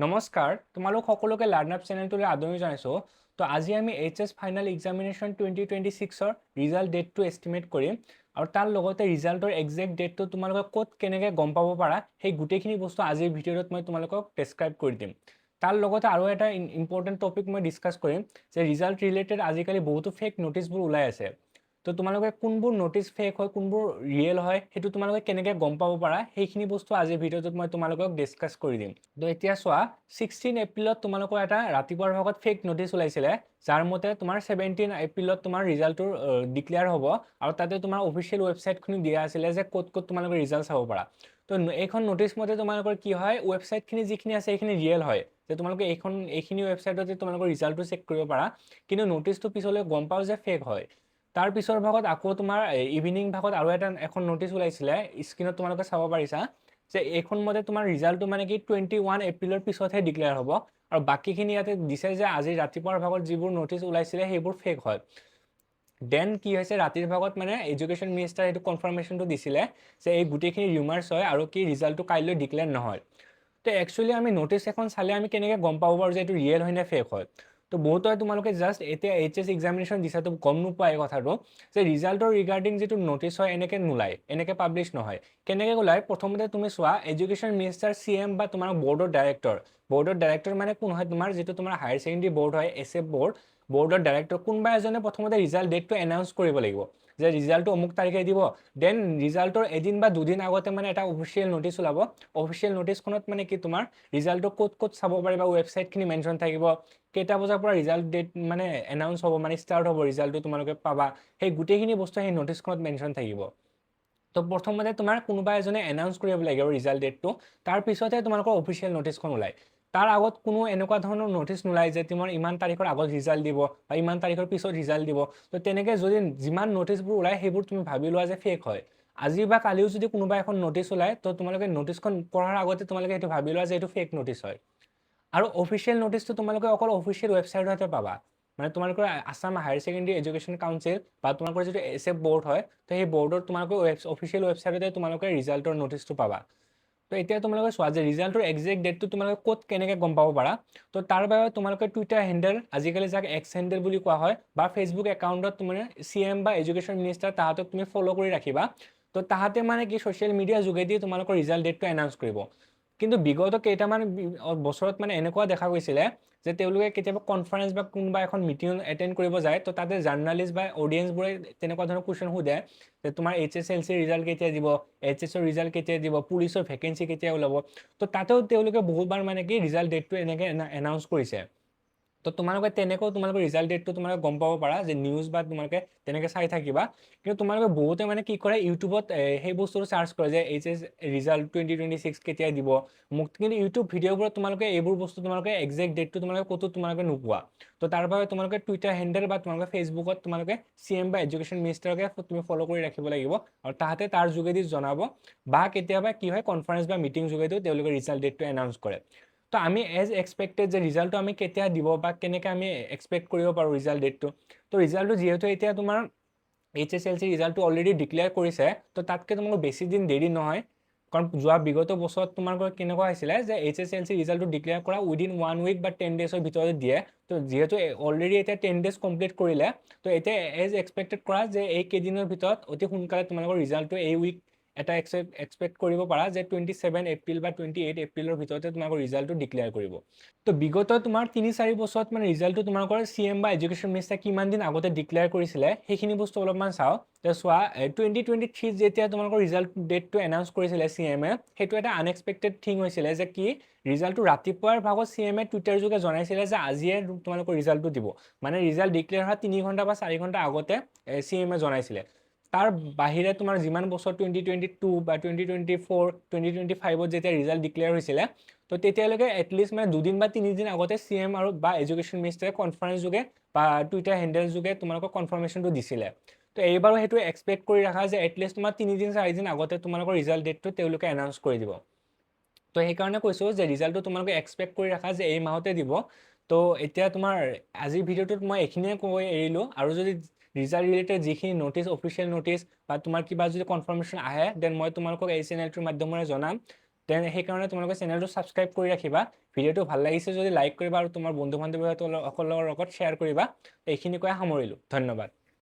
নমস্কাৰ, তোমালোক সকলোকে লাৰ্ণআপ চেনেলটোলৈ আদৰণি জনাইছোঁ। তো আজি আমি এইচএছ ফাইনেল এক্সামিনেশ্যন 2026ৰ ৰিজাল্ট ডেটটো এষ্টিমেট কৰিম আৰু তাৰ লগতে ৰিজাল্টৰ একজেক্ট ডেটটো তোমালোকে ক'ত কেনেকৈ গম পাব পাৰা সেই গোটেইখিনি বস্তু আজিৰ ভিডিঅ'ত মই তোমালোকক ডেছক্ৰাইব কৰি দিম। তাৰ লগতে আৰু এটা ইম্পৰ্টেণ্ট টপিক মই ডিছকাছ কৰিম যে ৰিজাল্ট ৰিলেটেড আজিকালি বহুতো ফেক নটিচবোৰ ওলাই আছে। তো তোমালোকে কোনবোৰ নটিচ ফেক হয় কোনবোৰ ৰিয়েল হয় সেইটো তোমালোকে কেনেকৈ গম পাব পাৰা সেইখিনি বস্তু আজিৰ ভিডিঅ'টোত মই তোমালোকক ডিছকাছ কৰি দিম। তো এতিয়া চোৱা 16 এপ্ৰিলত তোমালোকৰ এটা ৰাতিপুৱাৰ ভাগত ফেক নটিচ ওলাইছিলে যাৰ মতে তোমাৰ 17 এপ্ৰিলত তোমাৰ ৰিজাল্টটো ডিক্লেয়াৰ হ'ব আৰু তাতে তোমাৰ অফিচিয়েল ৱেবছাইটখিনি দিয়া আছিলে যে ক'ত ক'ত তোমালোকে ৰিজাল্ট চাব পাৰা। তো এইখন নটিচ মতে তোমালোকৰ কি হয় ৱেবছাইটখিনি যিখিনি আছে সেইখিনি ৰিয়েল হয় যে তোমালোকে এইখিনি ৱেবছাইটতে তোমালোকৰ ৰিজাল্টটো চেক কৰিব পাৰা, কিন্তু নটিচটো পিছলৈ গম পাওঁ যে ফেক হয়। তাৰ পিছৰ ভাগত আকৌ তোমাৰ ইভিনিং ভাগত আৰু এখন নটিচ ওলাইছিলে, স্ক্ৰীনত তোমালোকে চাব পাৰিছা যে এইখন মতে তোমাৰ ৰিজাল্টটো মানে কি 21 এপ্ৰিলৰ পিছতহে ডিক্লেয়াৰ হ'ব আৰু বাকীখিনি ইয়াতে দিছে যে আজি ৰাতিপুৱাৰ ভাগত যিবোৰ নটিচ ওলাইছিলে সেইবোৰ ফেক হয়। দেন কি হৈছে ৰাতিৰ ভাগত মানে এডুকেশ্যন মিনিষ্টাৰে এইটো কনফাৰ্মেশ্যনটো দিছিলে যে এই গোটেইখিনি ৰিউমাৰ্ছ হয় আৰু কি ৰিজাল্টটো কাইলৈ ডিক্লেয়াৰ নহয়। তো একচুৱেলি আমি নটিচ এখন চালে আমি কেনেকৈ গম পাব পাৰোঁ যে এইটো ৰিয়েল হয় নে ফেক হয়। তো বহুতৰে তোমালোকে জাষ্ট এতিয়া এইচএছ এক্সামিনেশ্যন দিছা তো গম নোপোৱা এই কথাটো যে ৰিজাল্টৰ ৰিগাৰ্ডিং যিটো নটিচ হয় এনেকৈ নোলায়, এনেকৈ পাব্লিছ নহয়। কেনেকৈ ওলায় প্ৰথমতে তুমি চোৱা এডুকেশ্যন মিনিষ্টাৰ CM বা তোমাৰ বৰ্ডৰ ডাইৰেক্টৰ মানে কোন হয় তোমাৰ যিটো তোমাৰ হায়াৰ ছেকেণ্ডেৰী বৰ্ড হয় SF বৰ্ডৰ ডাইৰেক্টৰ কোনোবা এজনে প্ৰথমতে ৰিজাল্ট ডেটটো এনাউন্স কৰিব লাগিব যে ৰিজাল্টটো অমুক তাৰিখে দিব। দেন ৰিজাল্টৰ এদিন বা দুদিন আগতে মানে এটা অফিচিয়েল নটিচ ওলাব। অফিচিয়েল নটিচখনত মানে কি তোমাৰ ৰিজাল্টটো ক'ত ক'ত চাব পাৰিবা ৱেবছাইটখিনি মেনশ্যন থাকিব, কেইটা বজাৰ পৰা ৰিজাল্ট ডেট মানে এনাউন্স হ'ব মানে ষ্টাৰ্ট হ'ব ৰিজাল্টটো তোমালোকে পাবা, সেই গোটেইখিনি বস্তু সেই নটিচখনত মেনশ্যন থাকিব। তো প্ৰথমতে তোমাৰ কোনোবা এজনে এনাউন্স কৰিব লাগিব ৰিজাল্ট ডেটটো, তাৰপিছতহে তোমালোকৰ অফিচিয়েল নটিচখন ওলায়। তাৰ আগত কোনো এনেকুৱা ধৰণৰ নটিচ নোলায় যে তোমাৰ ইমান তাৰিখৰ আগত ৰিজাল্ট দিব বা ইমান তাৰিখৰ পিছত ৰিজাল্ট দিব। তো তেনেকৈ যদি যিমান নটিচবোৰ ওলায় সেইবোৰ তুমি ভাবি লোৱা যে ফেক হয়। আজি বা কালিও যদি কোনোবা এখন নটিচ ওলায় তো তোমালোকে নটিচখন পঢ়াৰ আগতে তোমালোকে এইটো ভাবি লোৱা যে এইটো ফেক নটিচ হয়। আৰু অফিচিয়েল নটিচটো তোমালোকে অকল অফিচিয়েল ৱেবছাইটতে পাবা, মানে তোমালোকৰ Assam higher secondary education council বা তোমালোকৰ যিটো SF বৰ্ড হয় তো সেই বৰ্ডৰ তোমালোকে অফিচিয়েল ৱেবছাইটতে তোমালোকে ৰিজাল্টৰ নটিচটো পাবা। তো এতিয়া তোমালোকে চোৱা যে ৰিজাল্টৰ একজেক্ট ডেটটো তোমালোকে ক'ত কেনেকৈ গম পাব পাৰা। তো তাৰ বাবে তোমালোকে টুইটাৰ হেণ্ডেল, আজিকালি যাক এক্স হেণ্ডেল বুলি কোৱা হয়, বা ফেচবুক একাউণ্টত তুমি CM বা এডুকেশ্যন মিনিষ্টাৰ তাহাঁতক তুমি ফ'ল' কৰি ৰাখিবা। তো তাহাঁতে মানে কি ছ'চিয়েল মিডিয়াৰ যোগেদি তোমালোকৰ ৰিজাল্ট ডেটটো এনাউন্স কৰিব। কিন্তু বিগত কেইটামান বছৰত মানে এনেকুৱা দেখা গৈছিলে যে তেওঁলোকে কেতিয়াবা কনফাৰেন্স বা কোনোবা এখন মিটিং এটেণ্ড কৰিব যায় তো তাতে জাৰ্ণালিষ্ট বা অডিয়েঞ্চবোৰে তেনেকুৱা ধৰণৰ কুৱেশ্যন সোধে যে তোমাৰ HSLC ৰিজাল্ট কেতিয়া দিব, HSৰ ৰিজাল্ট কেতিয়া দিব, পুলিচৰ ভেকেঞ্চি কেতিয়া ওলাব। তো তাতেও তেওঁলোকে বহুতবাৰ মানে কি ৰিজাল্ট ডেটটো এনেকৈ এনাউন্স কৰিছে। তো তোমালোকে তেনেকৈও তোমালোকৰ ৰিজাল্ট ডেটটো তোমালোকে গম পাব পাৰা যে নিউজ বা তোমালোকে তেনেকৈ চাই থাকিবা। কিন্তু তোমালোকে বহুতে মানে কি কৰে ইউটিউবত সেই বস্তুটো চাৰ্চ কৰে যে HS ৰিজাল্ট 2026 কেতিয়া দিব মোক, কিন্তু ইউটিউব ভিডিঅ'বোৰত তোমালোকে এইবোৰ বস্তু তোমালোকে একজেক্ট ডেটটো তোমালোকে ক'তো তোমালোকে নোপোৱা। তো তাৰ বাবে তোমালোকে টুইটাৰ হেণ্ডেল বা তোমালোকে ফেচবুকত তোমালোকে CM বা এডুকেশ্যন মিনিষ্টাৰকে তুমি ফ'ল' কৰি ৰাখিব লাগিব আৰু তাহাঁতে তাৰ যোগেদি জনাব, বা কেতিয়াবা কি হয় কনফাৰেন্স বা মিটিং যোগেদিও তেওঁলোকে ৰিজাল্ট ডেটটো এনাউন্স কৰে। তো আমি এজ এক্সপেক্টেড যে ৰিজাল্টটো আমি কেতিয়া দিব বা কেনেকৈ আমি এক্সপেক্ট কৰিব পাৰোঁ ৰিজাল্ট ডেটটো। তো ৰিজাল্টটো যিহেতু এতিয়া তোমাৰ HSLC ৰিজাল্টটো অলৰেডি ডিক্লেয়াৰ কৰিছে তো তাতকৈ তোমালোকৰ বেছি দিন দেৰি নহয়, কাৰণ যোৱা বিগত বছৰত তোমালোকৰ কেনেকুৱা হৈছিলে যে HSLC ৰিজাল্টটো ডিক্লেয়াৰ কৰা উইদিন 1 উইক বা 10 ডেজৰ ভিতৰত দিয়ে। তো যিহেতু অলৰেডি এতিয়া 10 ডেজ কমপ্লিট কৰিলে তো এতিয়া এজ এক্সপেক্টেড কৰা যে এই কেইদিনৰ ভিতৰত অতি সোনকালে তোমালোকৰ ৰিজাল্টটো এই উইক এটা এক্সপেক্ট কৰিব পাৰা যে 27 এপ্ৰিল বা 28 এপ্ৰিলৰ ভিতৰতে তোমালোকৰ ৰিজাল্টটো ডিক্লেয়াৰ কৰিব। তো বিগত তোমাৰ 3-4 বছৰত মানে ৰিজাল্টটো তোমালোকৰ CM বা এডুকেশ্যন মিনিষ্টাৰে কিমান দিন আগতে ডিক্লেয়াৰ কৰিছিলে সেইখিনি বস্তু অলপমান চাওঁ। তো চোৱা 2023 যেতিয়া তোমালোকৰ ৰিজাল্ট ডেটটো এনাউন্স কৰিছিলে CMয়ে, সেইটো এটা আনএক্সপেক্টেড থিং হৈছিলে যে কি ৰিজাল্টটো ৰাতিপুৱাৰ ভাগত CMয়ে টুইটাৰ যোগে জনাইছিলে যে আজিয়ে তোমালোকৰ ৰিজাল্টটো দিব, মানে ৰিজাল্ট ডিক্লেয়াৰ হোৱা 3 ঘণ্টা বা 4 ঘণ্টা আগতে CMয়ে জনাইছিলে। তাৰ বাহিৰে তোমাৰ যিমান বছৰ 2022 বা 2024 2025ত যেতিয়া ৰিজাল্ট ডিক্লেয়াৰ হৈছিলে তো তেতিয়ালৈকে এটলিষ্ট মানে 2 দিন বা 3 দিন আগতে CM আৰু বা এডুকেশ্যন মিনিষ্টাৰে কনফাৰেন্স যোগে বা টুইটাৰ হেণ্ডেল যোগে তোমালোকৰ কনফাৰ্মেশ্যনটো দিছিলে। তো এইবাৰো সেইটো এক্সপেক্ট কৰি ৰাখা যে এটলিষ্ট তোমাৰ 3 দিন 4 দিন আগতে তোমালোকৰ ৰিজাল্ট ডেটটো তেওঁলোকে এনাউন্স কৰি দিব। তো সেইকাৰণে কৈছোঁ যে ৰিজাল্টটো তোমালোকে এক্সপেক্ট কৰি ৰাখা যে এই মাহতে দিব। তো এতিয়া তোমাৰ আজিৰ ভিডিঅ'টোত মই এইখিনিয়ে কৈ এৰিলোঁ, আৰু যদি ৰিজাল্ট ৰিলেটেড যিখিনি নটিচ অফিচিয়েল নটিচ বা তোমাৰ কিবা যদি কনফাৰ্মেশ্যন আহে দেন মই তোমালোকক এই চেনেলটোৰ মাধ্যমেৰে জনাম। দেন সেইকাৰণে তোমালোকে চেনেলটো ছাবস্ক্ৰাইব কৰি ৰাখিবা। ভিডিঅ'টো ভাল লাগিছে যদি লাইক কৰিবা আৰু তোমাৰ বন্ধু বান্ধৱীসকলৰ লগত শ্বেয়াৰ কৰিবা। এইখিনি কৈ সামৰিলোঁ, ধন্যবাদ।